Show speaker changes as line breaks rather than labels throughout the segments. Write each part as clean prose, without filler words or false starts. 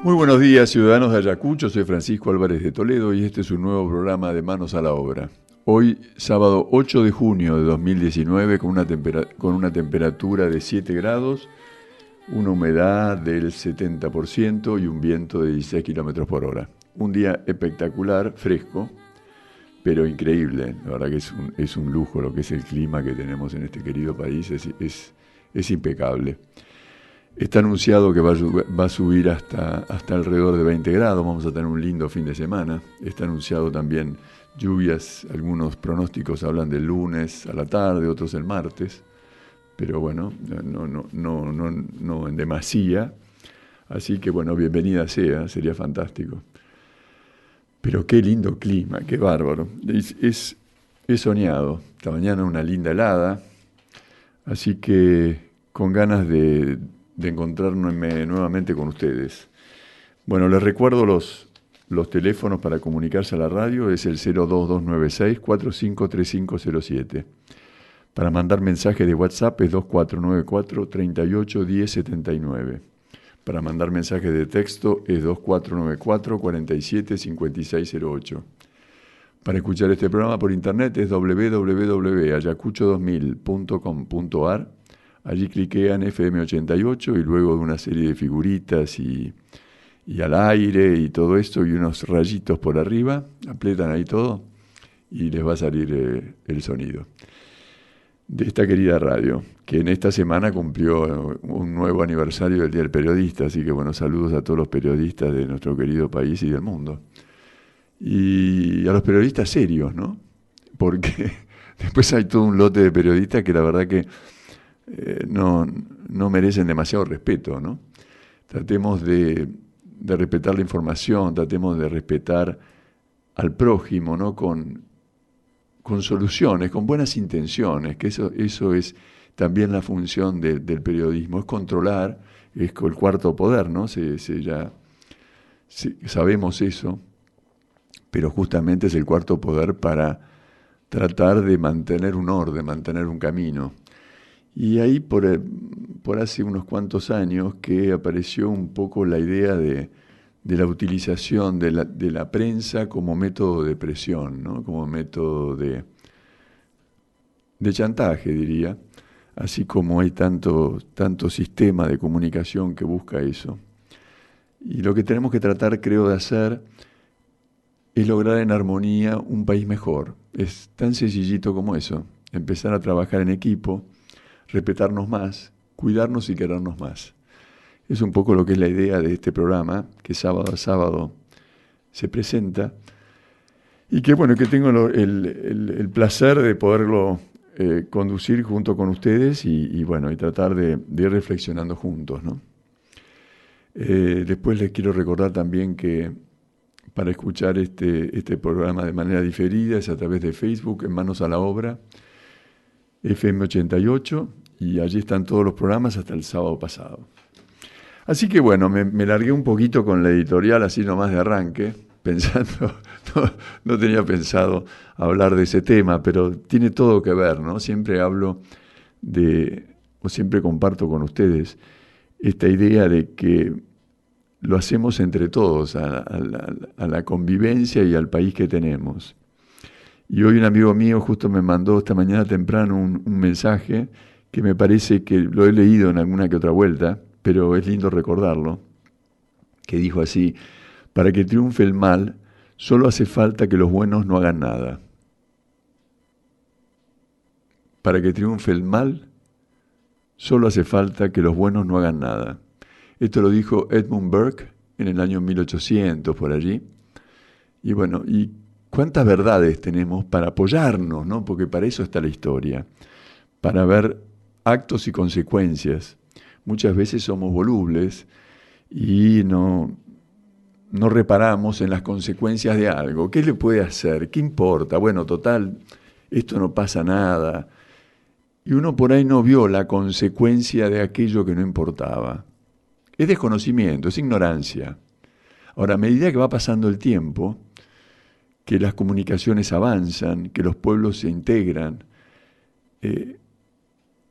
Muy buenos días, ciudadanos de Ayacucho. Soy Francisco Álvarez de Toledo y este es un nuevo programa de Manos a la Obra. Hoy, sábado 8 de junio de 2019, con una temperatura de 7 grados, una humedad del 70% y un viento de 16 kilómetros por hora. Un día espectacular, fresco, pero increíble. La verdad que es un lujo lo que es el clima que tenemos en este querido país, es impecable. Está anunciado que va a subir hasta alrededor de 20 grados, vamos a tener un lindo fin de semana. Está anunciado también lluvias, algunos pronósticos hablan del lunes a la tarde, otros el martes, pero bueno, no en demasía. Así que bueno, bienvenida sea, sería fantástico. Pero qué lindo clima, qué bárbaro. He soñado, esta mañana una linda helada, así que con ganas de encontrarme nuevamente con ustedes. Bueno, les recuerdo los teléfonos para comunicarse a la radio, es el 02296-453507. Para mandar mensajes de WhatsApp es 2494-381079. Para mandar mensajes de texto es 2494-475608. Para escuchar este programa por internet es www.ayacucho2000.com.ar. Allí cliquean FM88 y luego de una serie de figuritas y al aire y todo esto y unos rayitos por arriba, apretan ahí todo y les va a salir el sonido de esta querida radio, que en esta semana cumplió un nuevo aniversario del Día del Periodista, así que bueno, saludos a todos los periodistas de nuestro querido país y del mundo. Y a los periodistas serios, ¿no? Porque después hay todo un lote de periodistas que la verdad que no merecen demasiado respeto, ¿no? Tratemos de respetar la información, tratemos de respetar al prójimo, ¿no? Con soluciones, con buenas intenciones, que eso es también la función del periodismo, es controlar, es el cuarto poder, ¿no? Sabemos eso, pero justamente es el cuarto poder para tratar de mantener un orden, mantener un camino. Y ahí por hace unos cuantos años que apareció un poco la idea de la utilización de la prensa como método de presión, ¿no? Como método de chantaje, diría, así como hay tanto sistema de comunicación que busca eso. Y lo que tenemos que tratar, creo, de hacer es lograr en armonía un país mejor. Es tan sencillito como eso, empezar a trabajar en equipo, respetarnos más, cuidarnos y querernos más. Es un poco lo que es la idea de este programa, que sábado a sábado se presenta, y que bueno, que tengo el placer de poderlo conducir junto con ustedes y bueno, y tratar de ir reflexionando juntos, ¿no? Después les quiero recordar también que para escuchar este programa de manera diferida es a través de Facebook, en Manos a la Obra, FM88, y allí están todos los programas hasta el sábado pasado. Así que bueno, me largué un poquito con la editorial así nomás de arranque, pensando, no tenía pensado hablar de ese tema, pero tiene todo que ver, ¿no? Siempre siempre comparto con ustedes esta idea de que lo hacemos entre todos, a la convivencia y al país que tenemos. Y hoy un amigo mío justo me mandó esta mañana temprano un mensaje que me parece que lo he leído en alguna que otra vuelta, pero es lindo recordarlo, que dijo así: para que triunfe el mal, solo hace falta que los buenos no hagan nada. Para que triunfe el mal, solo hace falta que los buenos no hagan nada. Esto lo dijo Edmund Burke en el año 1800, por allí. Y bueno, y cuántas verdades tenemos para apoyarnos, ¿no? Porque para eso está la historia, para ver actos y consecuencias. Muchas veces somos volubles y no reparamos en las consecuencias de algo. ¿Qué le puede hacer? ¿Qué importa? Bueno, total, esto no pasa nada. Y uno por ahí no vio la consecuencia de aquello que no importaba. Es desconocimiento, es ignorancia. Ahora, a medida que va pasando el tiempo, que las comunicaciones avanzan, que los pueblos se integran,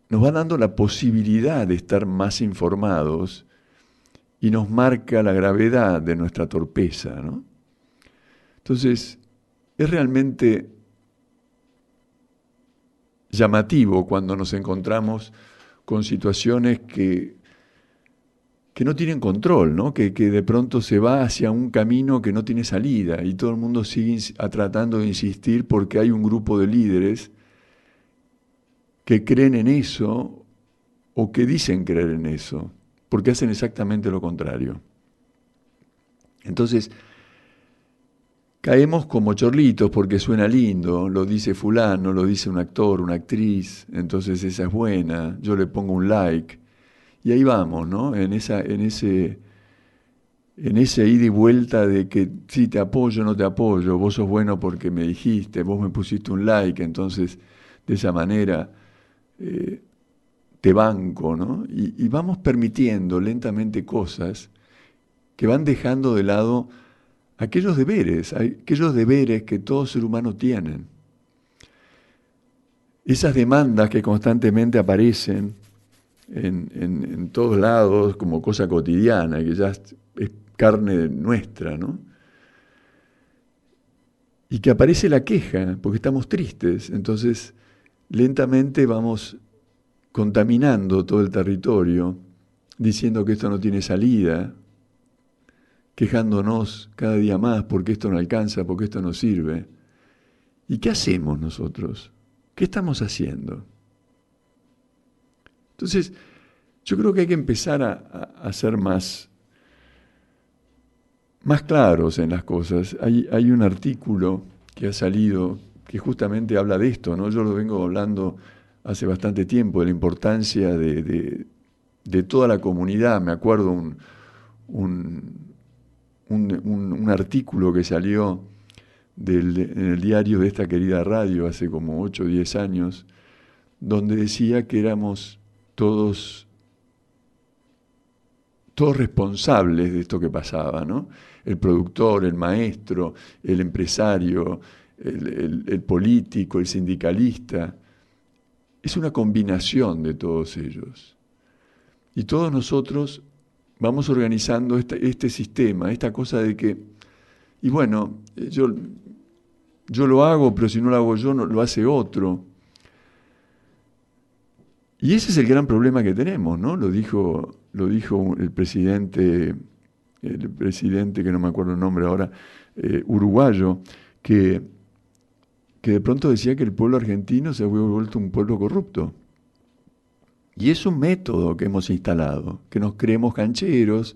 nos va dando la posibilidad de estar más informados y nos marca la gravedad de nuestra torpeza, ¿no? Entonces, es realmente llamativo cuando nos encontramos con situaciones que no tienen control, ¿no? Que de pronto se va hacia un camino que no tiene salida y todo el mundo sigue tratando de insistir porque hay un grupo de líderes que creen en eso o que dicen creer en eso, porque hacen exactamente lo contrario. Entonces, caemos como chorlitos porque suena lindo, lo dice fulano, lo dice un actor, una actriz, entonces esa es buena, yo le pongo un like. Y ahí vamos, ¿no? En ese ida y vuelta de que sí, te apoyo, no te apoyo, vos sos bueno porque me dijiste, vos me pusiste un like, entonces de esa manera te banco, ¿no? Y vamos permitiendo lentamente cosas que van dejando de lado aquellos deberes que todo ser humano tiene. Esas demandas que constantemente aparecen en todos lados como cosa cotidiana, que ya es carne nuestra, ¿no? Y que aparece la queja, porque estamos tristes, entonces lentamente vamos contaminando todo el territorio, diciendo que esto no tiene salida, quejándonos cada día más porque esto no alcanza, porque esto no sirve. ¿Y qué hacemos nosotros? ¿Qué estamos haciendo? Entonces, yo creo que hay que empezar a ser más claros en las cosas. Hay un artículo que ha salido que justamente habla de esto, ¿no? Yo lo vengo hablando hace bastante tiempo, de la importancia de toda la comunidad. Me acuerdo un artículo que salió en el diario de esta querida radio hace como 8 o 10 años, donde decía que éramos todos responsables de esto que pasaba, ¿no? El productor, el maestro, el empresario, el político, el sindicalista. Es una combinación de todos ellos. Y todos nosotros vamos organizando este sistema, esta cosa de que, y bueno, yo lo hago, pero si no lo hago yo, no, lo hace otro. Y ese es el gran problema que tenemos, ¿no? Lo dijo el presidente que no me acuerdo el nombre ahora, uruguayo, que de pronto decía que el pueblo argentino se había vuelto un pueblo corrupto. Y es un método que hemos instalado, que nos creemos cancheros,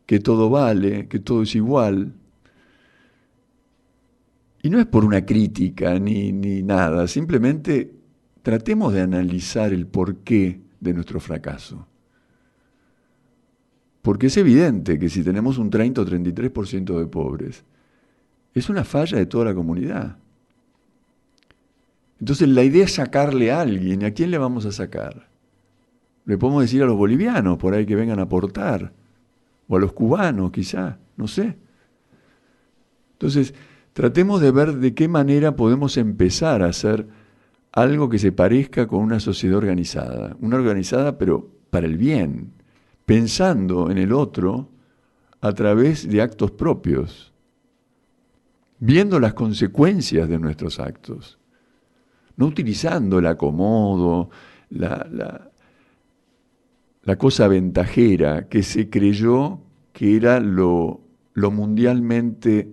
que todo vale, que todo es igual. Y no es por una crítica ni nada, simplemente tratemos de analizar el porqué de nuestro fracaso. Porque es evidente que si tenemos un 30 o 33% de pobres, es una falla de toda la comunidad. Entonces la idea es sacarle a alguien. ¿Y a quién le vamos a sacar? Le podemos decir a los bolivianos por ahí que vengan a aportar, o a los cubanos quizá, no sé. Entonces, tratemos de ver de qué manera podemos empezar a hacer algo que se parezca con una sociedad organizada. Una organizada pero para el bien, pensando en el otro a través de actos propios, viendo las consecuencias de nuestros actos, no utilizando el acomodo, la cosa ventajera que se creyó que era lo mundialmente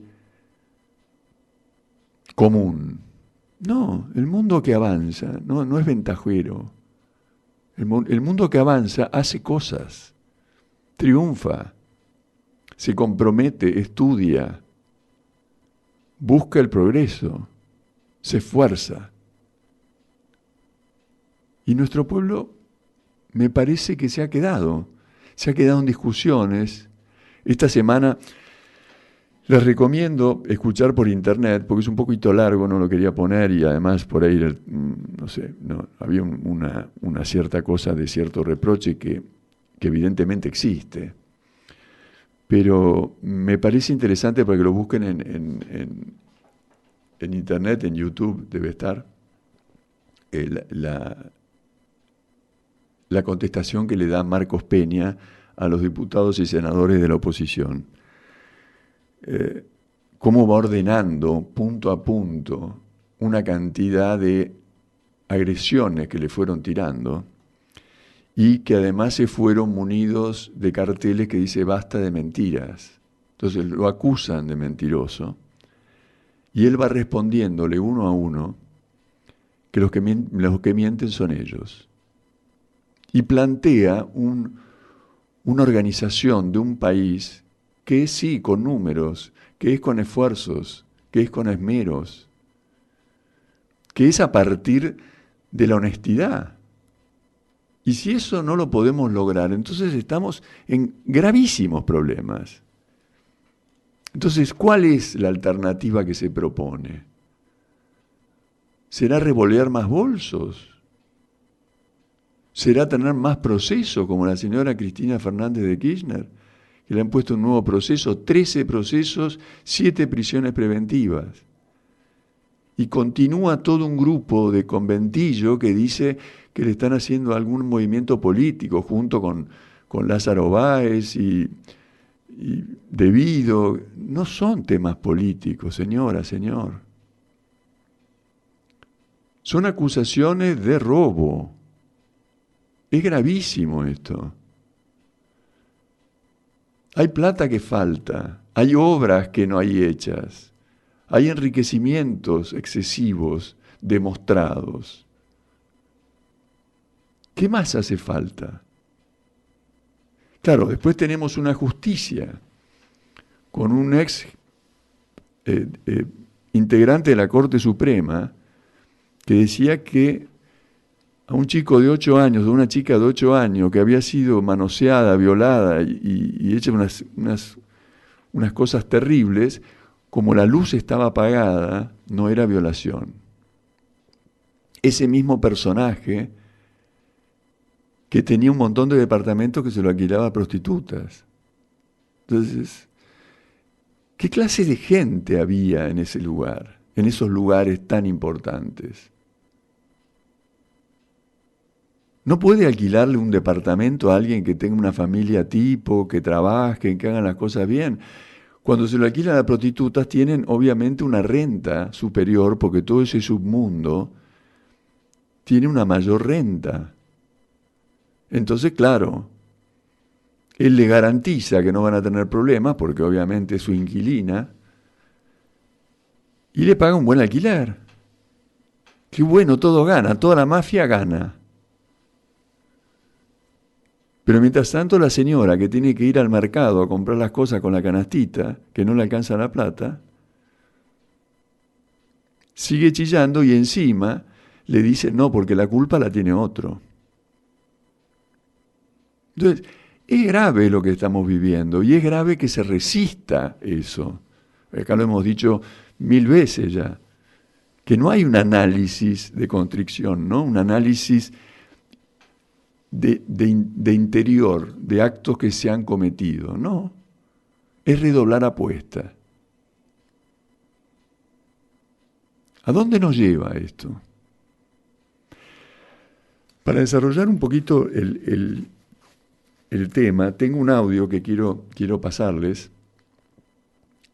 común. No, el mundo que avanza no es ventajero. El mundo que avanza hace cosas, triunfa, se compromete, estudia, busca el progreso, se esfuerza. Y nuestro pueblo me parece que se ha quedado en discusiones. Esta semana les recomiendo escuchar por internet, porque es un poquito largo, no lo quería poner, y además por ahí, no sé, había una cierta cosa de cierto reproche que evidentemente existe. Pero me parece interesante para que lo busquen en internet, en YouTube debe estar, la contestación que le da Marcos Peña a los diputados y senadores de la oposición. Cómo va ordenando punto a punto una cantidad de agresiones que le fueron tirando y que además se fueron munidos de carteles que dice basta de mentiras. Entonces lo acusan de mentiroso y él va respondiéndole uno a uno que los que mienten son ellos. Y plantea una organización de un país que es sí con números, que es con esfuerzos, que es con esmeros, que es a partir de la honestidad. Y si eso no lo podemos lograr, entonces estamos en gravísimos problemas. Entonces, ¿cuál es la alternativa que se propone? ¿Será revolear más bolsos? ¿Será tener más proceso, como la señora Cristina Fernández de Kirchner, que le han puesto un nuevo proceso, 13 procesos, 7 prisiones preventivas? Y continúa todo un grupo de conventillo que dice que le están haciendo algún movimiento político junto con Lázaro Báez y De Vido. No son temas políticos, señora, señor. Son acusaciones de robo. Es gravísimo esto. Hay plata que falta, hay obras que no hay hechas, hay enriquecimientos excesivos demostrados. ¿Qué más hace falta? Claro, después tenemos una justicia con un ex integrante de la Corte Suprema que decía que a un chico de 8 años, o una chica de 8 años que había sido manoseada, violada y hecha unas cosas terribles, como la luz estaba apagada, no era violación. Ese mismo personaje que tenía un montón de departamentos que se lo alquilaba a prostitutas. Entonces, ¿qué clase de gente había en ese lugar, en esos lugares tan importantes? ¿No puede alquilarle un departamento a alguien que tenga una familia tipo, que trabaje, que hagan las cosas bien? Cuando se lo alquilan a prostitutas tienen obviamente una renta superior porque todo ese submundo tiene una mayor renta. Entonces, claro, él le garantiza que no van a tener problemas porque obviamente es su inquilina y le paga un buen alquiler. Qué bueno, todo gana, toda la mafia gana. Pero mientras tanto la señora que tiene que ir al mercado a comprar las cosas con la canastita, que no le alcanza la plata, sigue chillando y encima le dice no, porque la culpa la tiene otro. Entonces, es grave lo que estamos viviendo y es grave que se resista eso. Acá lo hemos dicho 1000 veces ya, que no hay un análisis de constricción, ¿no? Un análisis de interior, de actos que se han cometido, no. Es redoblar apuesta. ¿A dónde nos lleva esto? Para desarrollar un poquito el tema, tengo un audio que quiero pasarles,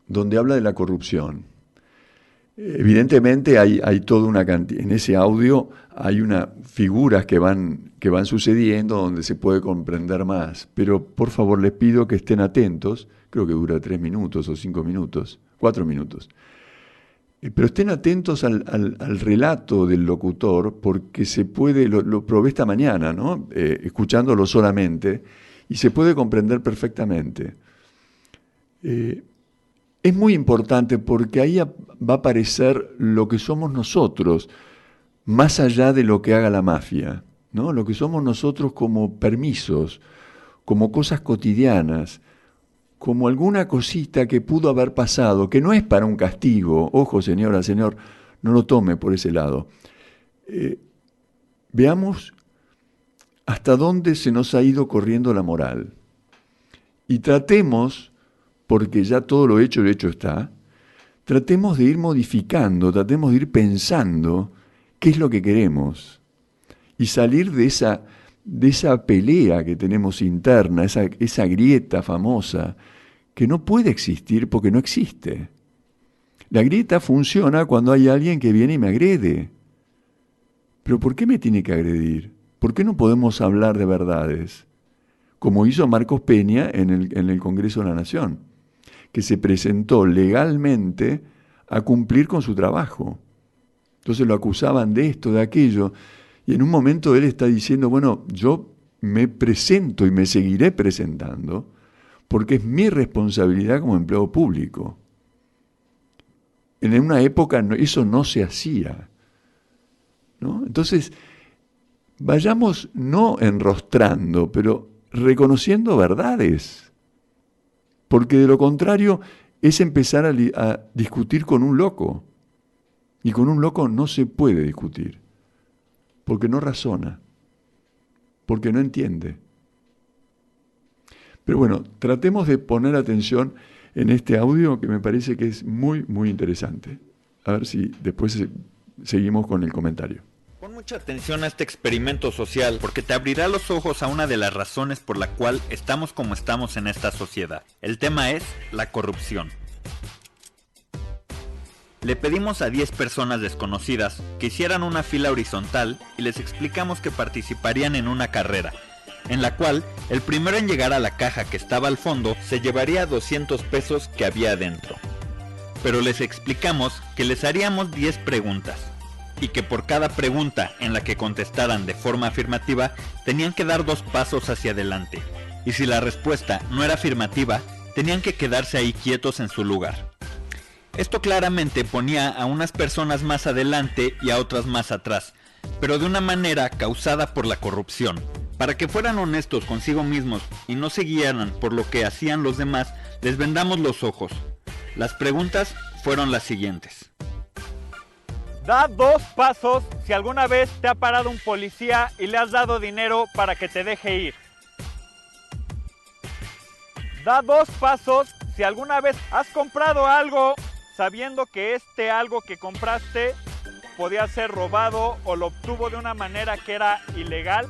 donde habla de la corrupción. Evidentemente hay toda una cantidad, en ese audio hay unas figuras que van sucediendo donde se puede comprender más, pero por favor les pido que estén atentos, creo que dura 3 minutos o 5 minutos, 4 minutos, pero estén atentos al relato del locutor porque se puede, lo probé esta mañana, ¿no? Escuchándolo solamente, y se puede comprender perfectamente. Es muy importante porque ahí va a aparecer lo que somos nosotros, más allá de lo que haga la mafia, ¿no? Lo que somos nosotros como permisos, como cosas cotidianas, como alguna cosita que pudo haber pasado, que no es para un castigo. Ojo, señora, señor, no lo tome por ese lado. Veamos hasta dónde se nos ha ido corriendo la moral. Y tratemos, porque ya todo lo hecho está, tratemos de ir modificando, tratemos de ir pensando qué es lo que queremos y salir de de esa pelea que tenemos interna, esa grieta famosa, que no puede existir porque no existe. La grieta funciona cuando hay alguien que viene y me agrede. Pero ¿por qué me tiene que agredir? ¿Por qué no podemos hablar de verdades? Como hizo Marcos Peña en el Congreso de la Nación, que se presentó legalmente a cumplir con su trabajo. Entonces lo acusaban de esto, de aquello, y en un momento él está diciendo, bueno, yo me presento y me seguiré presentando porque es mi responsabilidad como empleado público. En una época eso no se hacía, ¿no? Entonces, vayamos no enrostrando, pero reconociendo verdades, porque de lo contrario es empezar a discutir con un loco, y con un loco no se puede discutir, porque no razona, porque no entiende. Pero bueno, tratemos de poner atención en este audio que me parece que es muy, muy interesante. A ver si después seguimos con el comentario.
Pon mucha atención a este experimento social porque te abrirá los ojos a una de las razones por la cual estamos como estamos en esta sociedad. El tema es la corrupción. Le pedimos a 10 personas desconocidas que hicieran una fila horizontal y les explicamos que participarían en una carrera, en la cual el primero en llegar a la caja que estaba al fondo se llevaría 200 pesos que había adentro. Pero les explicamos que les haríamos 10 preguntas y que por cada pregunta en la que contestaran de forma afirmativa tenían que dar 2 pasos hacia adelante, y si la respuesta no era afirmativa tenían que quedarse ahí quietos en su lugar. Esto claramente ponía a unas personas más adelante y a otras más atrás, pero de una manera causada por la corrupción. Para que fueran honestos consigo mismos y no se guiaran por lo que hacían los demás, les vendamos los ojos. Las preguntas fueron las siguientes.
Da 2 pasos si alguna vez te ha parado un policía y le has dado dinero para que te deje ir. Da 2 pasos si alguna vez has comprado algo sabiendo que algo que compraste podía ser robado o lo obtuvo de una manera que era ilegal.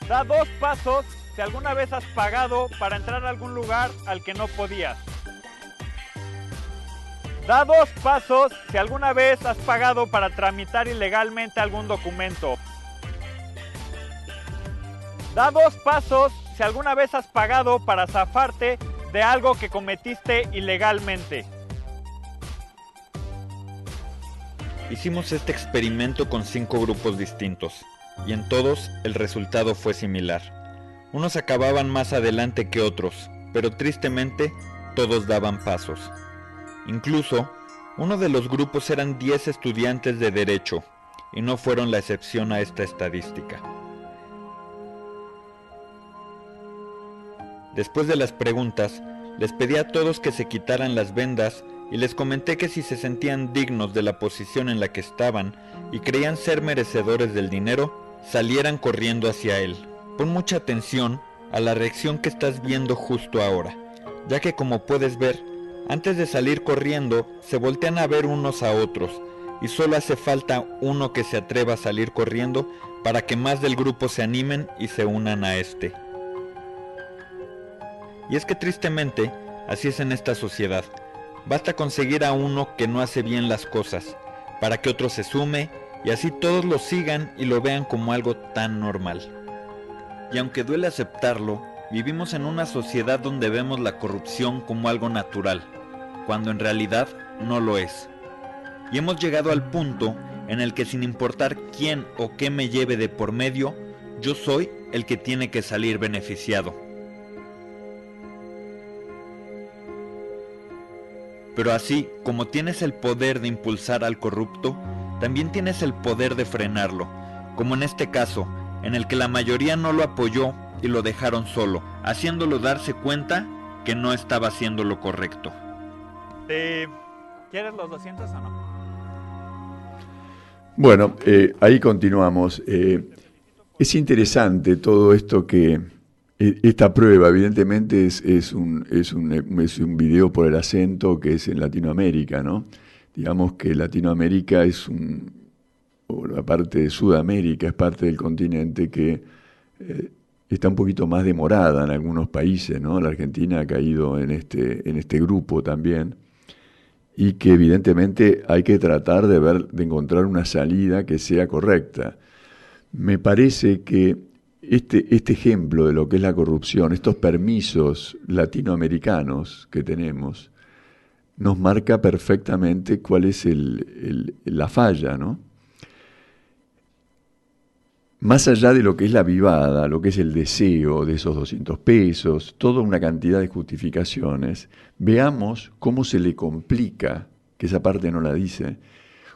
Da 2 pasos si alguna vez has pagado para entrar a algún lugar al que no podías. Da 2 pasos si alguna vez has pagado para tramitar ilegalmente algún documento. Da 2 pasos si alguna vez has pagado para zafarte de algo que cometiste ilegalmente.
Hicimos este experimento con 5 grupos distintos, y en todos el resultado fue similar. Unos acababan más adelante que otros, pero tristemente todos daban pasos. Incluso, uno de los grupos eran 10 estudiantes de Derecho, y no fueron la excepción a esta estadística. Después de las preguntas, les pedí a todos que se quitaran las vendas y les comenté que si se sentían dignos de la posición en la que estaban y creían ser merecedores del dinero, salieran corriendo hacia él. Pon mucha atención a la reacción que estás viendo justo ahora, ya que como puedes ver, antes de salir corriendo, se voltean a ver unos a otros, y solo hace falta uno que se atreva a salir corriendo para que más del grupo se animen y se unan a este. Y es que tristemente, así es en esta sociedad. Basta conseguir a uno que no hace bien las cosas, para que otro se sume, y así todos lo sigan y lo vean como algo tan normal. Y aunque duele aceptarlo, vivimos en una sociedad donde vemos la corrupción como algo natural, cuando en realidad no lo es. Y hemos llegado al punto en el que sin importar quién o qué me lleve de por medio, yo soy el que tiene que salir beneficiado. Pero así como tienes el poder de impulsar al corrupto, también tienes el poder de frenarlo, como en este caso, en el que la mayoría no lo apoyó y lo dejaron solo, haciéndolo darse cuenta que no estaba haciendo lo correcto.
¿Quieres los 200 o no?
Bueno, ahí continuamos. Es interesante todo esto que... Esta prueba, evidentemente, es un video por el acento que es en Latinoamérica, ¿no? Digamos que Latinoamérica es o la parte de Sudamérica es parte del continente que está un poquito más demorada en algunos países, ¿no? La Argentina ha caído en este grupo también, y que evidentemente hay que tratar de encontrar una salida que sea correcta. Me parece que este ejemplo de lo que es la corrupción, estos permisos latinoamericanos que tenemos, nos marca perfectamente cuál es la falla, ¿no? Más allá de lo que es la vivada, lo que es el deseo de esos 200 pesos, toda una cantidad de justificaciones, veamos cómo se le complica, que esa parte no la dice,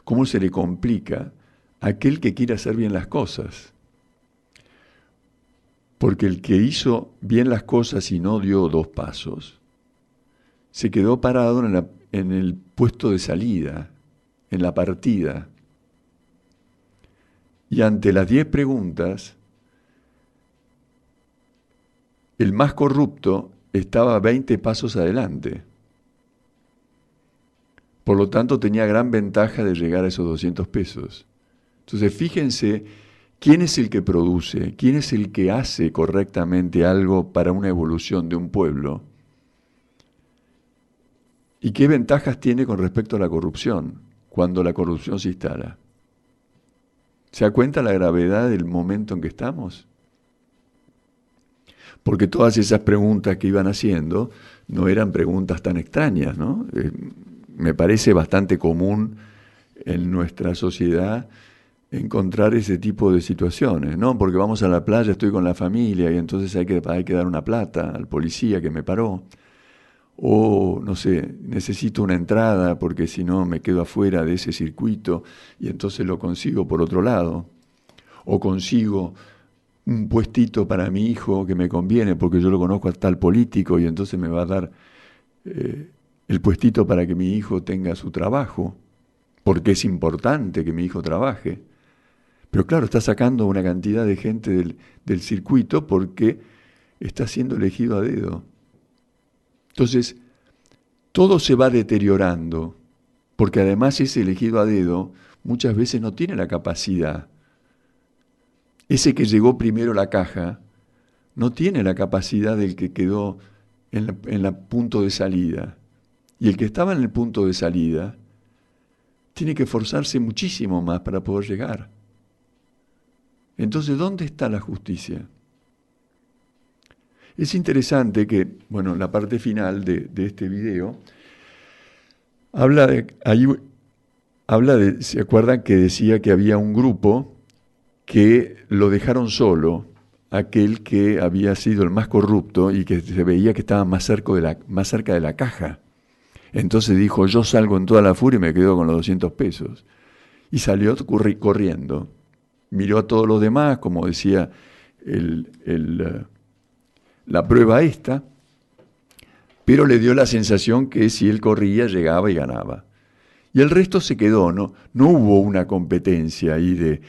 cómo se le complica a aquel que quiere hacer bien las cosas. Porque el que hizo bien las cosas y no dio 2 pasos, se quedó parado en el puesto de salida, en la partida. Y ante las 10 preguntas, el más corrupto estaba 20 pasos adelante. Por lo tanto, tenía gran ventaja de llegar a esos 200 pesos. Entonces, fíjense quién es el que produce, quién es el que hace correctamente algo para una evolución de un pueblo. ¿Y qué ventajas tiene con respecto a la corrupción cuando la corrupción se instala? ¿Se da cuenta la gravedad del momento en que estamos? Porque todas esas preguntas que iban haciendo no eran preguntas tan extrañas, ¿no? Me parece bastante común en nuestra sociedad encontrar ese tipo de situaciones, ¿no? Porque vamos a la playa, estoy con la familia y entonces hay que dar una plata al policía que me paró. O, no sé, necesito una entrada porque si no me quedo afuera de ese circuito y entonces lo consigo por otro lado. O consigo un puestito para mi hijo que me conviene porque yo lo conozco a tal político y entonces me va a dar el puestito para que mi hijo tenga su trabajo, porque es importante que mi hijo trabaje. Pero claro, está sacando una cantidad de gente del circuito porque está siendo elegido a dedo. Entonces, todo se va deteriorando, porque además ese elegido a dedo muchas veces no tiene la capacidad. Ese que llegó primero a la caja no tiene la capacidad del que quedó en el punto de salida. Y el que estaba en el punto de salida tiene que esforzarse muchísimo más para poder llegar. Entonces, ¿dónde está la justicia? Es interesante que, bueno, la parte final de este video habla de, ¿se acuerdan que decía que había un grupo que lo dejaron solo, aquel que había sido el más corrupto y que se veía que estaba más cerca de la caja? Entonces dijo, yo salgo en toda la furia y me quedo con los 200 pesos. Y salió corriendo. Miró a todos los demás, como decía la prueba esta, pero le dio la sensación que si él corría, llegaba y ganaba. Y el resto se quedó, no hubo una competencia ahí de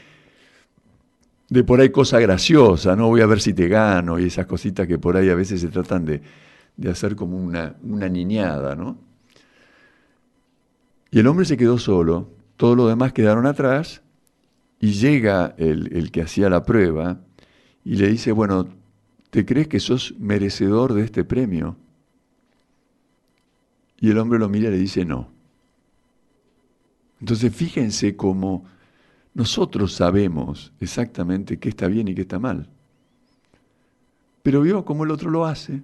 por ahí cosa graciosa, no voy a ver si te gano, y esas cositas que por ahí a veces se tratan de hacer como una niñada, ¿no? Y el hombre se quedó solo, todos los demás quedaron atrás, y llega el que hacía la prueba y le dice, bueno, ¿te crees que sos merecedor de este premio? Y el hombre lo mira y le dice, no. Entonces fíjense cómo nosotros sabemos exactamente qué está bien y qué está mal. Pero vio cómo el otro lo hace.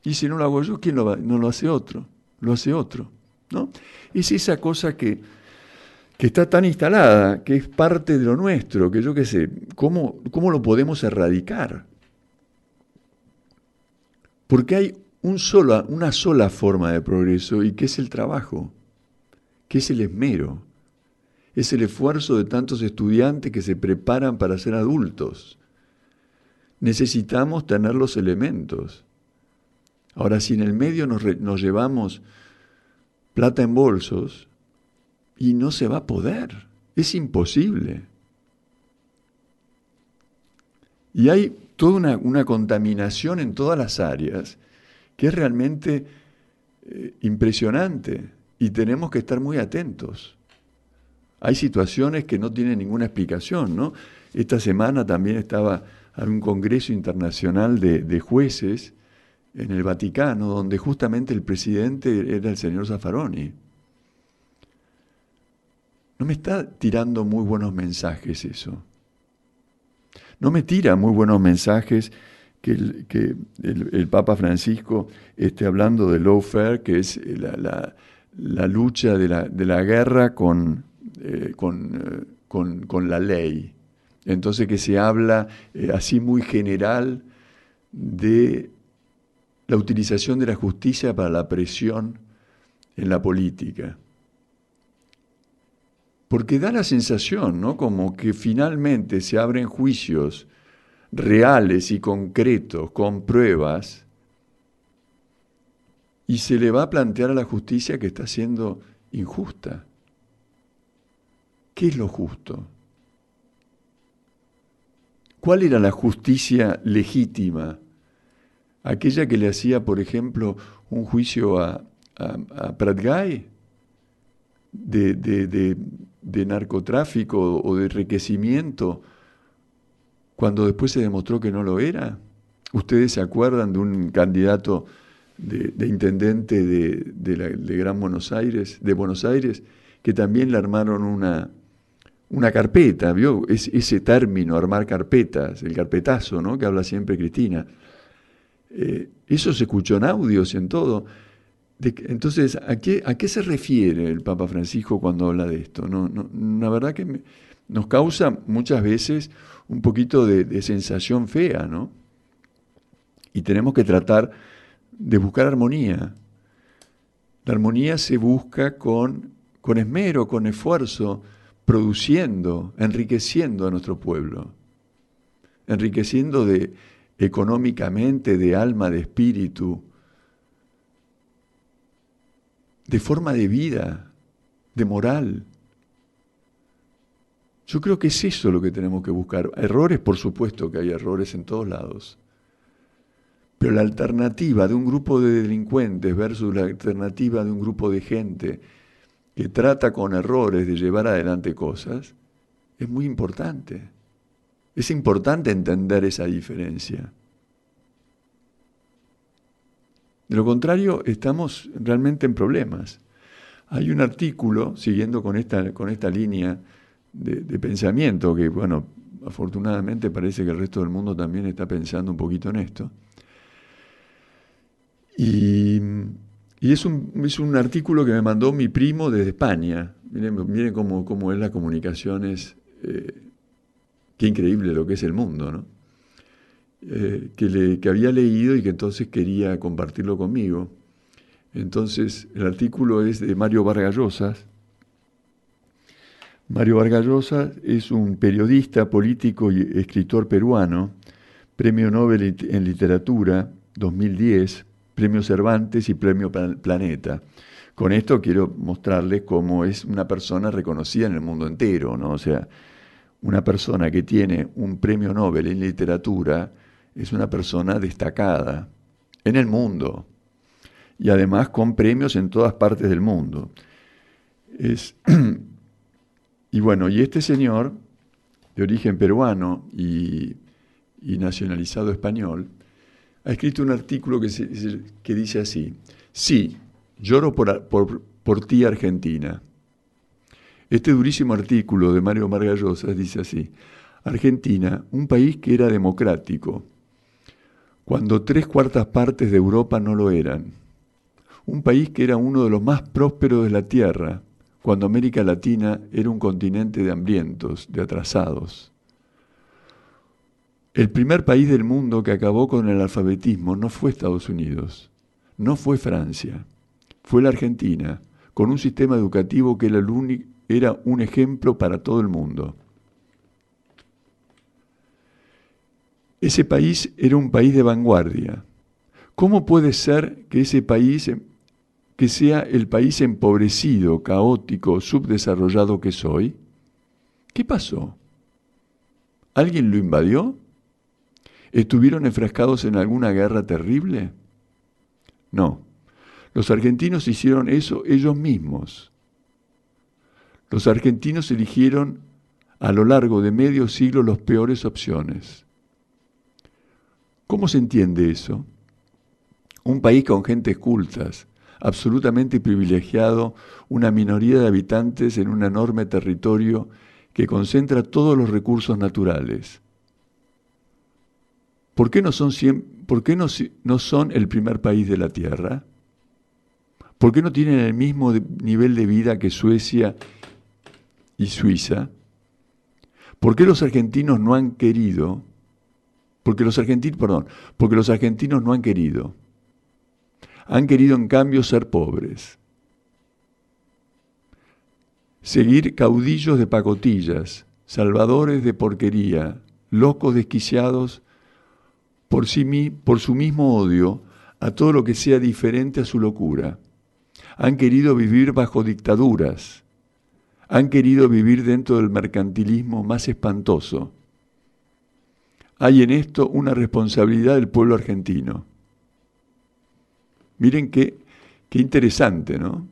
Y si no lo hago yo, ¿quién lo va? No lo hace otro, lo hace otro, ¿no? Es esa cosa que está tan instalada, que es parte de lo nuestro, que yo qué sé, ¿cómo lo podemos erradicar? Porque hay una sola forma de progreso y que es el trabajo, que es el esmero, es el esfuerzo de tantos estudiantes que se preparan para ser adultos. Necesitamos tener los elementos. Ahora, si en el medio nos llevamos plata en bolsos, y no se va a poder, es imposible. Y hay toda una contaminación en todas las áreas que es realmente impresionante y tenemos que estar muy atentos. hay situaciones que no tienen ninguna explicación, ¿no? Esta semana también estaba en un congreso internacional de jueces en el Vaticano, donde justamente el presidente era el señor Zaffaroni. No me está tirando muy buenos mensajes eso. No me tira muy buenos mensajes que el Papa Francisco esté hablando de lawfare, que es la lucha de la guerra con la ley. Entonces que se habla así muy general de la utilización de la justicia para la presión en la política. Porque da la sensación, ¿no?, como que finalmente se abren juicios reales y concretos, con pruebas, y se le va a plantear a la justicia que está siendo injusta. ¿Qué es lo justo? ¿Cuál era la justicia legítima? Aquella que le hacía, por ejemplo, un juicio a Prat-Gai de narcotráfico o de enriquecimiento, cuando después se demostró que no lo era. ¿Ustedes se acuerdan de un candidato de intendente de Gran Buenos Aires, que también le armaron una carpeta? ¿Vio? Ese término, armar carpetas, el carpetazo, ¿no?, que habla siempre Cristina. Eso se escuchó en audios, en todo. Entonces, ¿a qué se refiere el Papa Francisco cuando habla de esto? La verdad que nos causa muchas veces un poquito de sensación fea, ¿no? Y tenemos que tratar de buscar armonía. La armonía se busca con esmero, con esfuerzo, produciendo, enriqueciendo a nuestro pueblo, enriqueciendo económicamente, de alma, de espíritu, de forma de vida, de moral. Yo creo que es eso lo que tenemos que buscar. Errores, por supuesto que hay errores en todos lados. Pero la alternativa de un grupo de delincuentes versus la alternativa de un grupo de gente que trata con errores de llevar adelante cosas, es muy importante. Es importante entender esa diferencia. De lo contrario, estamos realmente en problemas. Hay un artículo, siguiendo con esta línea de pensamiento, que, bueno, afortunadamente parece que el resto del mundo también está pensando un poquito en esto. Y es un artículo que me mandó mi primo desde España. Miren cómo es la comunicación, qué increíble lo que es el mundo, ¿no? Que había leído y que entonces quería compartirlo conmigo. Entonces, el artículo es de Mario Vargas Llosa. Mario Vargas Llosa es un periodista, político y escritor peruano, Premio Nobel en Literatura 2010, Premio Cervantes y Premio Planeta. Con esto quiero mostrarles cómo es una persona reconocida en el mundo entero, ¿no? O sea, una persona que tiene un Premio Nobel en Literatura es una persona destacada en el mundo y además con premios en todas partes del mundo. Y bueno, y este señor, de origen peruano y nacionalizado español, ha escrito un artículo que dice así: sí, lloro por ti, Argentina. Este durísimo artículo de Mario Vargas Llosa dice así: Argentina, un país que era democrático, cuando 3/4 partes de Europa no lo eran. Un país que era uno de los más prósperos de la tierra, cuando América Latina era un continente de hambrientos, de atrasados. El primer país del mundo que acabó con el alfabetismo no fue Estados Unidos, no fue Francia, fue la Argentina, con un sistema educativo que era un ejemplo para todo el mundo. Ese país era un país de vanguardia. ¿Cómo puede ser que ese país, que sea el país empobrecido, caótico, subdesarrollado que soy? ¿Qué pasó? ¿Alguien lo invadió? ¿Estuvieron enfrascados en alguna guerra terrible? No. Los argentinos hicieron eso ellos mismos. Los argentinos eligieron a lo largo de medio siglo las peores opciones. ¿Cómo se entiende eso? Un país con gentes cultas, absolutamente privilegiado, una minoría de habitantes en un enorme territorio que concentra todos los recursos naturales. ¿Por qué no son el primer país de la Tierra? ¿Por qué no tienen el mismo nivel de vida que Suecia y Suiza? ¿Por qué los argentinos no han querido? Porque los argentinos no han querido. Han querido en cambio ser pobres. Seguir caudillos de pacotillas, salvadores de porquería, locos desquiciados por su mismo odio a todo lo que sea diferente a su locura. Han querido vivir bajo dictaduras. Han querido vivir dentro del mercantilismo más espantoso. Hay en esto una responsabilidad del pueblo argentino. Miren qué interesante, ¿no?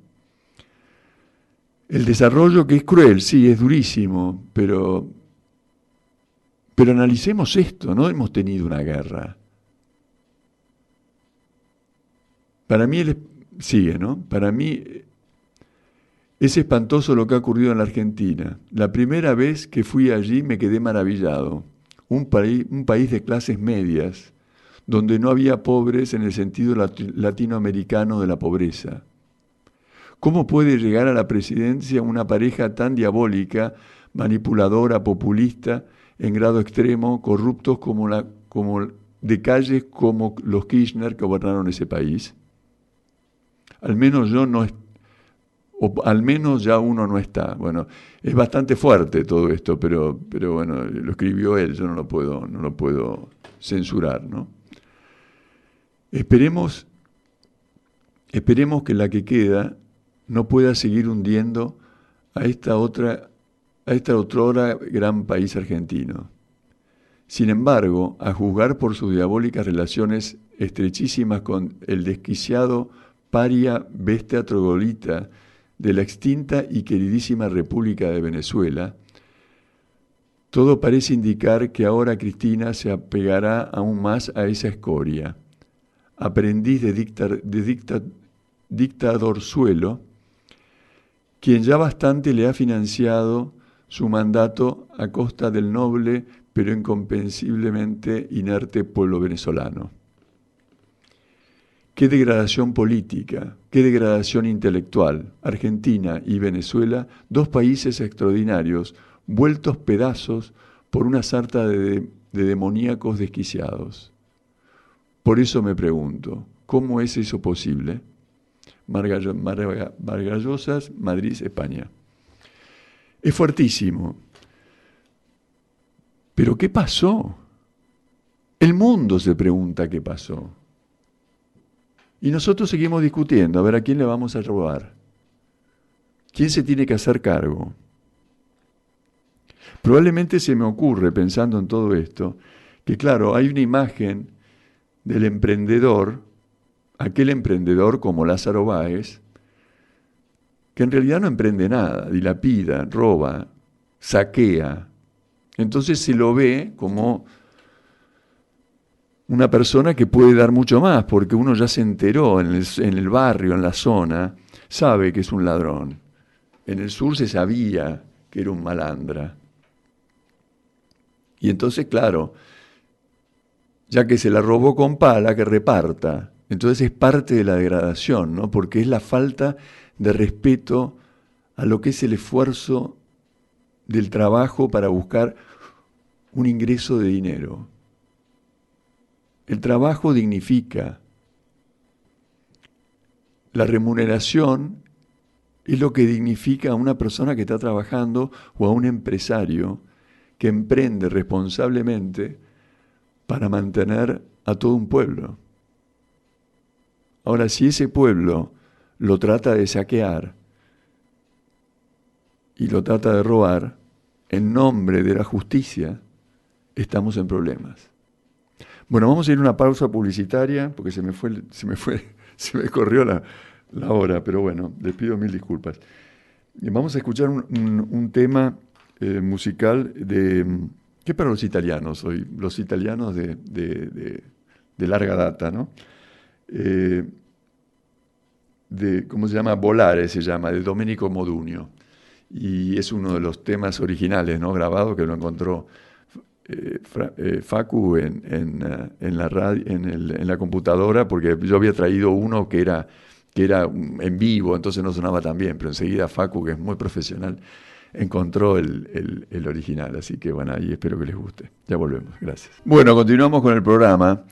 El desarrollo, que es cruel, sí, es durísimo, pero analicemos esto, no hemos tenido una guerra. Para mí, sigue, ¿no? Para mí es espantoso lo que ha ocurrido en la Argentina. La primera vez que fui allí me quedé maravillado. Un país de clases medias, donde no había pobres en el sentido latinoamericano de la pobreza. ¿Cómo puede llegar a la presidencia una pareja tan diabólica, manipuladora, populista, en grado extremo, corruptos como de calles como los Kirchner que gobernaron ese país? Al menos al menos ya uno no está. Bueno, es bastante fuerte todo esto, pero bueno, lo escribió él, yo no lo puedo censurar, ¿no? Esperemos que la que queda no pueda seguir hundiendo a esta otrora gran país argentino. Sin embargo, a juzgar por sus diabólicas relaciones estrechísimas con el desquiciado paria bestia troglodita de la extinta y queridísima República de Venezuela, todo parece indicar que ahora Cristina se apegará aún más a esa escoria, aprendiz de dictadorzuelo, quien ya bastante le ha financiado su mandato a costa del noble pero incomprensiblemente inerte pueblo venezolano. Qué degradación política, qué degradación intelectual. Argentina y Venezuela, dos países extraordinarios, vueltos pedazos por una sarta de demoníacos desquiciados. Por eso me pregunto, ¿cómo es eso posible? Vargas Llosa, Madrid, España. Es fuertísimo. ¿Pero qué pasó? El mundo se pregunta qué pasó. Y nosotros seguimos discutiendo, a ver a quién le vamos a robar. ¿Quién se tiene que hacer cargo? Probablemente se me ocurre, pensando en todo esto, que claro, hay una imagen del emprendedor, aquel emprendedor como Lázaro Báez, que en realidad no emprende nada, dilapida, roba, saquea. Entonces se lo ve como una persona que puede dar mucho más, porque uno ya se enteró en el barrio, en la zona, sabe que es un ladrón. En el sur se sabía que era un malandra. Y entonces, claro, ya que se la robó con pala, que reparta. Entonces es parte de la degradación, ¿no? Porque es la falta de respeto a lo que es el esfuerzo del trabajo para buscar un ingreso de dinero. El trabajo dignifica. La remuneración es lo que dignifica a una persona que está trabajando o a un empresario que emprende responsablemente para mantener a todo un pueblo. Ahora, si ese pueblo lo trata de saquear y lo trata de robar, en nombre de la justicia, estamos en problemas. Bueno, vamos a ir a una pausa publicitaria, porque se me corrió la hora, pero bueno, les pido mil disculpas. Vamos a escuchar un tema musical que para los italianos, hoy, los italianos de larga data, ¿no? Eh, ¿Cómo se llama? Volare se llama, de Domenico Modugno. Y es uno de los temas originales, ¿no? Grabado, que lo encontró Facu en la radio, en la computadora, porque yo había traído uno que era en vivo, entonces no sonaba tan bien, pero enseguida Facu, que es muy profesional, encontró el original. Así que bueno, ahí espero que les guste. Ya volvemos, gracias. Bueno, continuamos con el programa.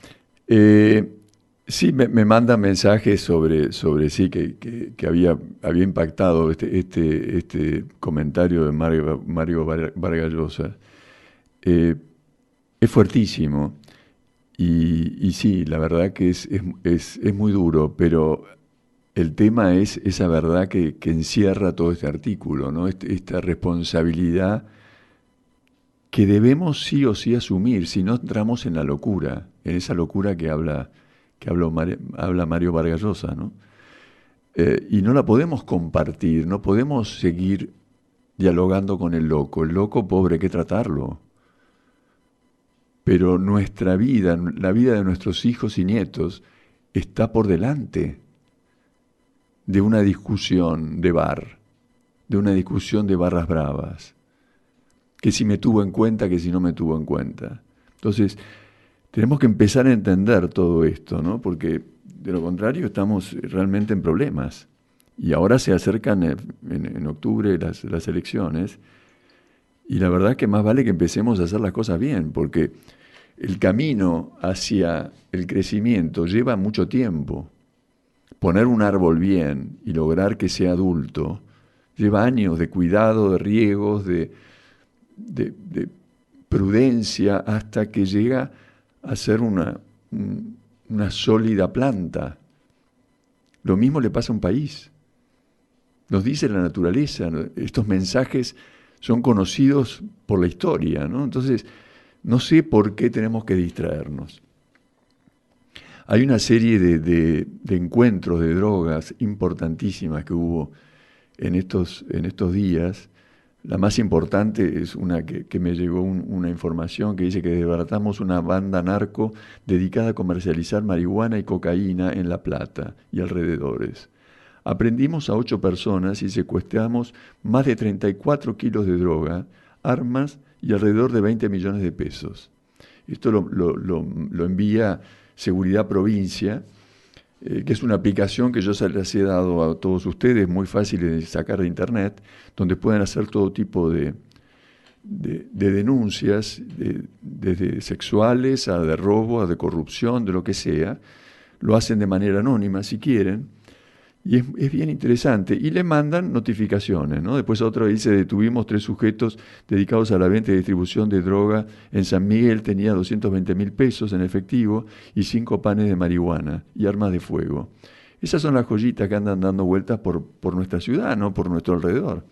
Sí, me mandan mensajes sobre sí, que había impactado este comentario de Mario Vargas Llosa. Es fuertísimo y sí, la verdad que es muy duro, pero el tema es esa verdad que encierra todo este artículo, ¿no? Esta responsabilidad que debemos sí o sí asumir, si no entramos en la locura, en esa locura que habla Mario Vargas Llosa, ¿no? Y no la podemos compartir, no podemos seguir dialogando con el loco pobre hay que tratarlo. Pero nuestra vida, la vida de nuestros hijos y nietos, está por delante de una discusión de bar, de una discusión de barras bravas, que si me tuvo en cuenta, que si no me tuvo en cuenta. Entonces, tenemos que empezar a entender todo esto, ¿no? Porque de lo contrario estamos realmente en problemas. Y ahora se acercan en octubre las elecciones, y la verdad es que más vale que empecemos a hacer las cosas bien, porque el camino hacia el crecimiento lleva mucho tiempo. Poner un árbol bien y lograr que sea adulto lleva años de cuidado, de riegos, de prudencia, hasta que llega a ser una sólida planta. Lo mismo le pasa a un país. Nos dice la naturaleza, estos mensajes son conocidos por la historia, ¿no? Entonces, no sé por qué tenemos que distraernos. Hay una serie de encuentros de drogas importantísimas que hubo en estos días. La más importante es una que me llegó una información que dice que desbaratamos una banda narco dedicada a comercializar marihuana y cocaína en La Plata y alrededores. Aprendimos a 8 personas y secuestramos más de 34 kilos de droga, armas y alrededor de 20 millones de pesos. Esto lo envía Seguridad Provincia, que es una aplicación que yo les he dado a todos ustedes, muy fácil de sacar de internet, donde pueden hacer todo tipo de denuncias, desde sexuales a de robo, a de corrupción, de lo que sea. Lo hacen de manera anónima si quieren, y es bien interesante. Y le mandan notificaciones, ¿no? Después otra dice, detuvimos 3 sujetos dedicados a la venta y distribución de droga en San Miguel, tenía 220.000 pesos en efectivo y 5 panes de marihuana y armas de fuego. Esas son las joyitas que andan dando vueltas por nuestra ciudad, ¿no? Por nuestro alrededor.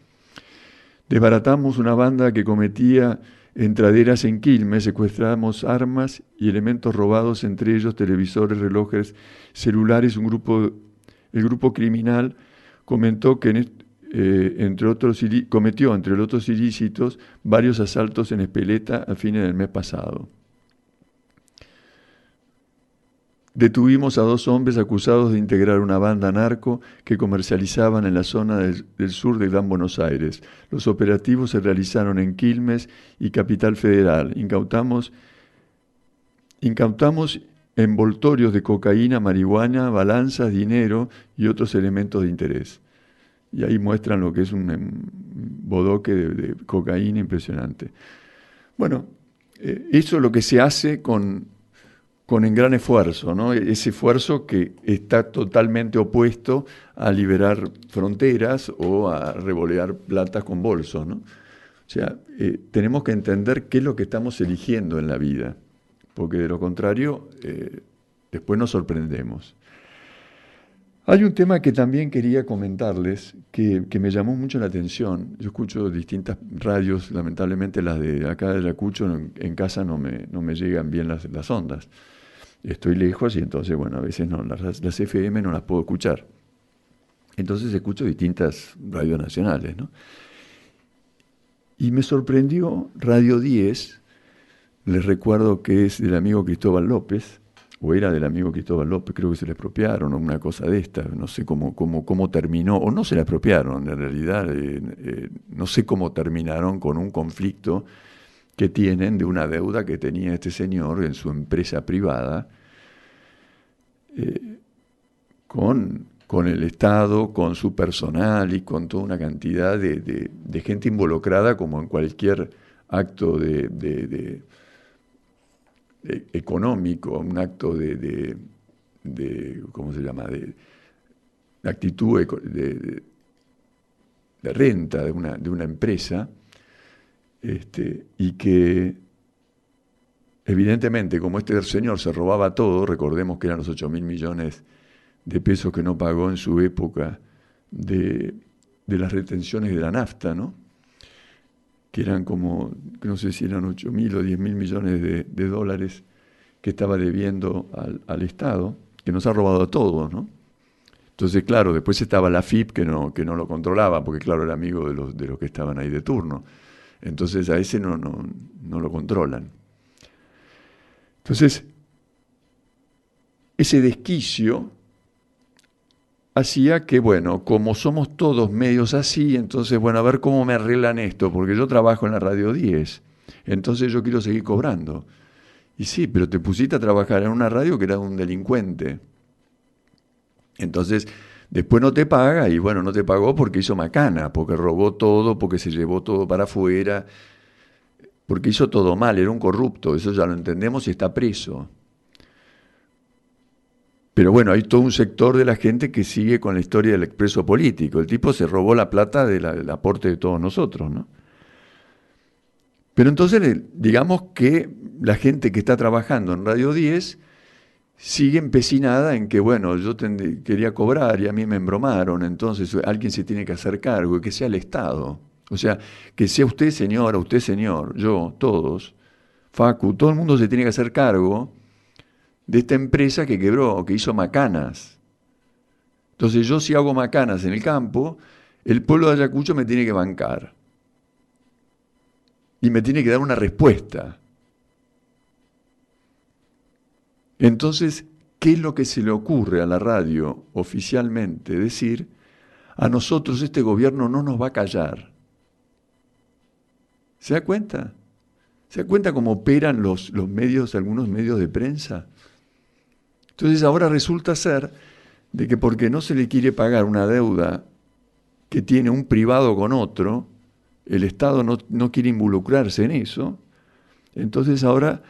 Desbaratamos una banda que cometía entraderas en Quilmes, secuestramos armas y elementos robados, entre ellos televisores, relojes, celulares. El grupo criminal comentó que cometió, entre otros ilícitos, varios asaltos en Espeleta a fines del mes pasado. Detuvimos a 2 hombres acusados de integrar una banda narco que comercializaban en la zona del sur del Gran Buenos Aires. Los operativos se realizaron en Quilmes y Capital Federal. Incautamos envoltorios de cocaína, marihuana, balanzas, dinero y otros elementos de interés. Y ahí muestran lo que es un bodoque de cocaína impresionante. Bueno, eso es lo que se hace con el gran esfuerzo, ¿no? Ese esfuerzo que está totalmente opuesto a liberar fronteras o a revolear platas con bolsos, ¿no? O sea, tenemos que entender qué es lo que estamos eligiendo en la vida, porque de lo contrario, después nos sorprendemos. Hay un tema que también quería comentarles, que me llamó mucho la atención. Yo escucho distintas radios, lamentablemente las de acá de Ayacucho, en casa no me llegan bien las ondas. Estoy lejos y entonces, bueno, a veces no, las FM no las puedo escuchar. Entonces escucho distintas radios nacionales, ¿no? Y me sorprendió Radio 10, les recuerdo que es del amigo Cristóbal López, o era del amigo Cristóbal López, creo que se le expropiaron o una cosa de esta, no sé cómo terminó, o no se le expropiaron, en realidad no sé cómo terminaron con un conflicto que tienen de una deuda que tenía este señor en su empresa privada, con el Estado, con su personal y con toda una cantidad de gente involucrada, como en cualquier acto económico, un acto de ¿cómo se llama?, de actitud de renta de una empresa, y que evidentemente, como este señor se robaba todo, recordemos que eran los 8.000 millones de pesos que no pagó en su época de las retenciones de la nafta, ¿no?, que eran como, no sé si eran 8.000 o 10.000 millones de dólares que estaba debiendo al Estado, que nos ha robado a todos, ¿no? Entonces, claro, después estaba la AFIP que no lo controlaba, porque claro, era amigo de los que estaban ahí de turno. Entonces a ese no lo controlan. Entonces, ese desquicio hacía que, bueno, como somos todos medios así, entonces, bueno, a ver cómo me arreglan esto, porque yo trabajo en la Radio 10, entonces yo quiero seguir cobrando. Y sí, pero te pusiste a trabajar en una radio que era un delincuente. Entonces, después no te paga, y bueno, no te pagó porque hizo macana, porque robó todo, porque se llevó todo para afuera, porque hizo todo mal, era un corrupto, eso ya lo entendemos y está preso. Pero bueno, hay todo un sector de la gente que sigue con la historia del expreso político. El tipo se robó la plata del aporte de todos nosotros, ¿no? Pero entonces, digamos que la gente que está trabajando en Radio 10 sigue empecinada en que, bueno, yo quería cobrar y a mí me embromaron, entonces alguien se tiene que hacer cargo y que sea el Estado. O sea, que sea usted señora, usted señor, yo, todos, Facu, todo el mundo se tiene que hacer cargo de esta empresa que quebró, que hizo macanas. Entonces yo, si hago macanas en el campo, el pueblo de Ayacucho me tiene que bancar. Y me tiene que dar una respuesta. Entonces, ¿qué es lo que se le ocurre a la radio oficialmente? Decir, a nosotros este gobierno no nos va a callar. ¿Se da cuenta? ¿Se da cuenta cómo operan los medios, algunos medios de prensa? Entonces ahora resulta ser de que porque no se le quiere pagar una deuda que tiene un privado con otro, el Estado no quiere involucrarse en eso, entonces ahora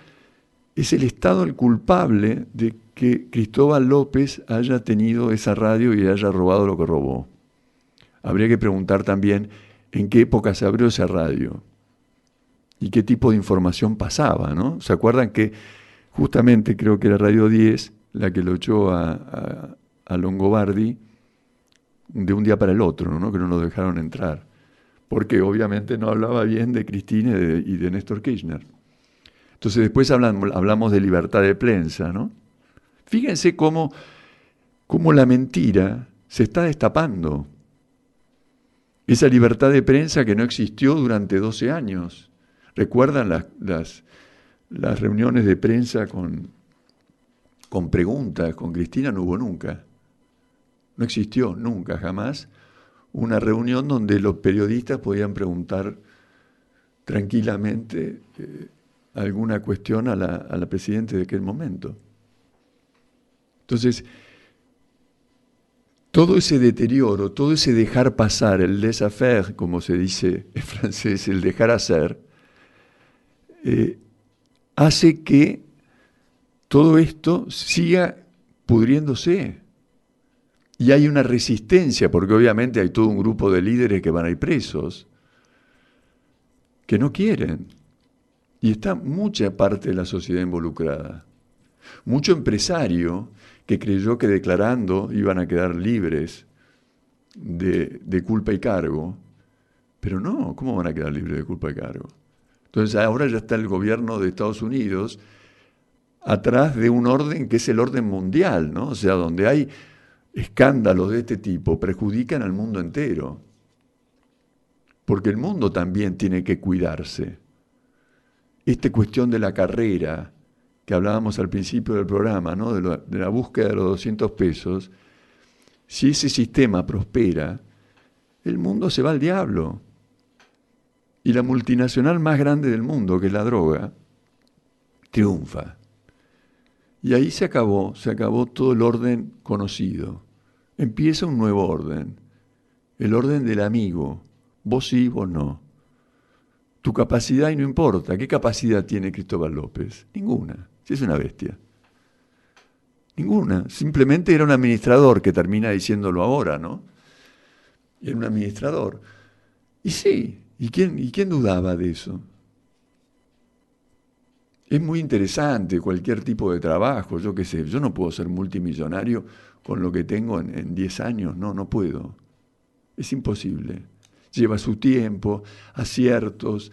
es el Estado el culpable de que Cristóbal López haya tenido esa radio y haya robado lo que robó. Habría que preguntar también en qué época se abrió esa radio y qué tipo de información pasaba, ¿no? ¿Se acuerdan que justamente creo que era Radio 10 la que lo echó a Longobardi de un día para el otro, ¿no? Que no lo dejaron entrar? Porque obviamente no hablaba bien de Cristina y de Néstor Kirchner. Entonces después hablamos de libertad de prensa, ¿no? Fíjense cómo la mentira se está destapando. Esa libertad de prensa que no existió durante 12 años. ¿Recuerdan las reuniones de prensa con preguntas? Con Cristina no hubo nunca. No existió nunca, jamás, una reunión donde los periodistas podían preguntar tranquilamente alguna cuestión a la presidenta de aquel momento. Entonces, todo ese deterioro, todo ese dejar pasar, el laissez-faire, como se dice en francés, el dejar hacer, hace que todo esto siga pudriéndose. Y hay una resistencia, porque obviamente hay todo un grupo de líderes que van a ir presos, que no quieren. Y está mucha parte de la sociedad involucrada. Mucho empresario que creyó que declarando iban a quedar libres de culpa y cargo. Pero no, ¿cómo van a quedar libres de culpa y cargo? Entonces ahora ya está el gobierno de Estados Unidos atrás de un orden que es el orden mundial, ¿no? O sea, donde hay escándalos de este tipo perjudican al mundo entero, porque el mundo también tiene que cuidarse. Esta cuestión de la carrera, que hablábamos al principio del programa, ¿no? de la búsqueda de los 200 pesos, si ese sistema prospera, el mundo se va al diablo. Y la multinacional más grande del mundo, que es la droga, triunfa. Y ahí se acabó todo el orden conocido. Empieza un nuevo orden, el orden del amigo. Vos sí, vos no. Tu capacidad y no importa. ¿Qué capacidad tiene Cristóbal López? Ninguna. Si es una bestia. Ninguna. Simplemente era un administrador que termina diciéndolo ahora, ¿no? Era un administrador. Y sí, ¿y quién dudaba de eso? Es muy interesante cualquier tipo de trabajo, yo qué sé, yo no puedo ser multimillonario con lo que tengo en 10 años, no puedo. Es imposible. Lleva su tiempo, aciertos.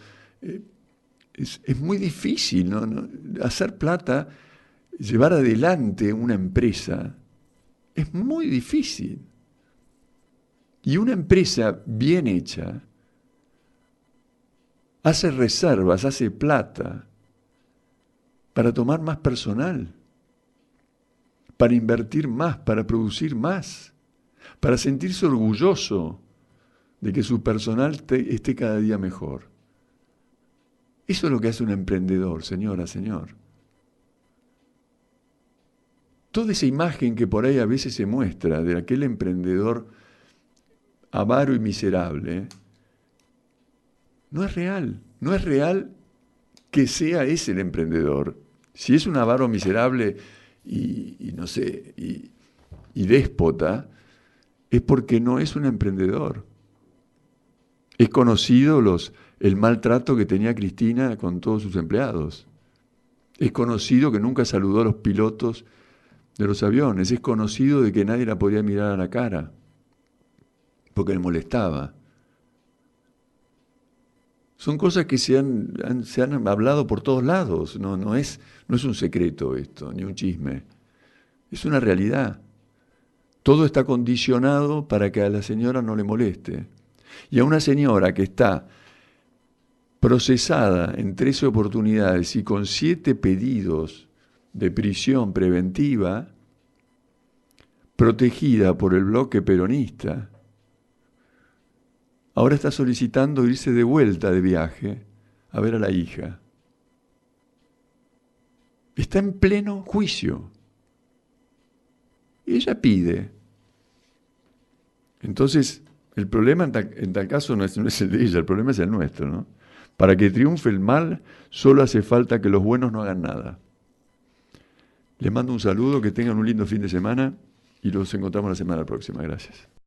Es muy difícil, ¿no? Hacer plata, llevar adelante una empresa, es muy difícil. Y una empresa bien hecha hace reservas, hace plata para tomar más personal, para invertir más, para producir más, para sentirse orgulloso de que su personal esté cada día mejor. Eso es lo que hace un emprendedor, señora, señor. Toda esa imagen que por ahí a veces se muestra de aquel emprendedor avaro y miserable, no es real. No es real que sea ese el emprendedor. Si es un avaro miserable y no sé, y déspota, es porque no es un emprendedor. Es conocido el maltrato que tenía Cristina con todos sus empleados. Es conocido que nunca saludó a los pilotos de los aviones. Es conocido de que nadie la podía mirar a la cara, porque le molestaba. Son cosas que se han hablado por todos lados. No es un secreto esto, ni un chisme. Es una realidad. Todo está condicionado para que a la señora no le moleste. Y a una señora que está procesada en 13 oportunidades y con 7 pedidos de prisión preventiva, protegida por el bloque peronista, ahora está solicitando irse de vuelta de viaje a ver a la hija. Está en pleno juicio. Y ella pide. Entonces, el problema en tal caso no es el de ella, el problema es el nuestro, ¿no? Para que triunfe el mal, solo hace falta que los buenos no hagan nada. Les mando un saludo, que tengan un lindo fin de semana y los encontramos la semana próxima. Gracias.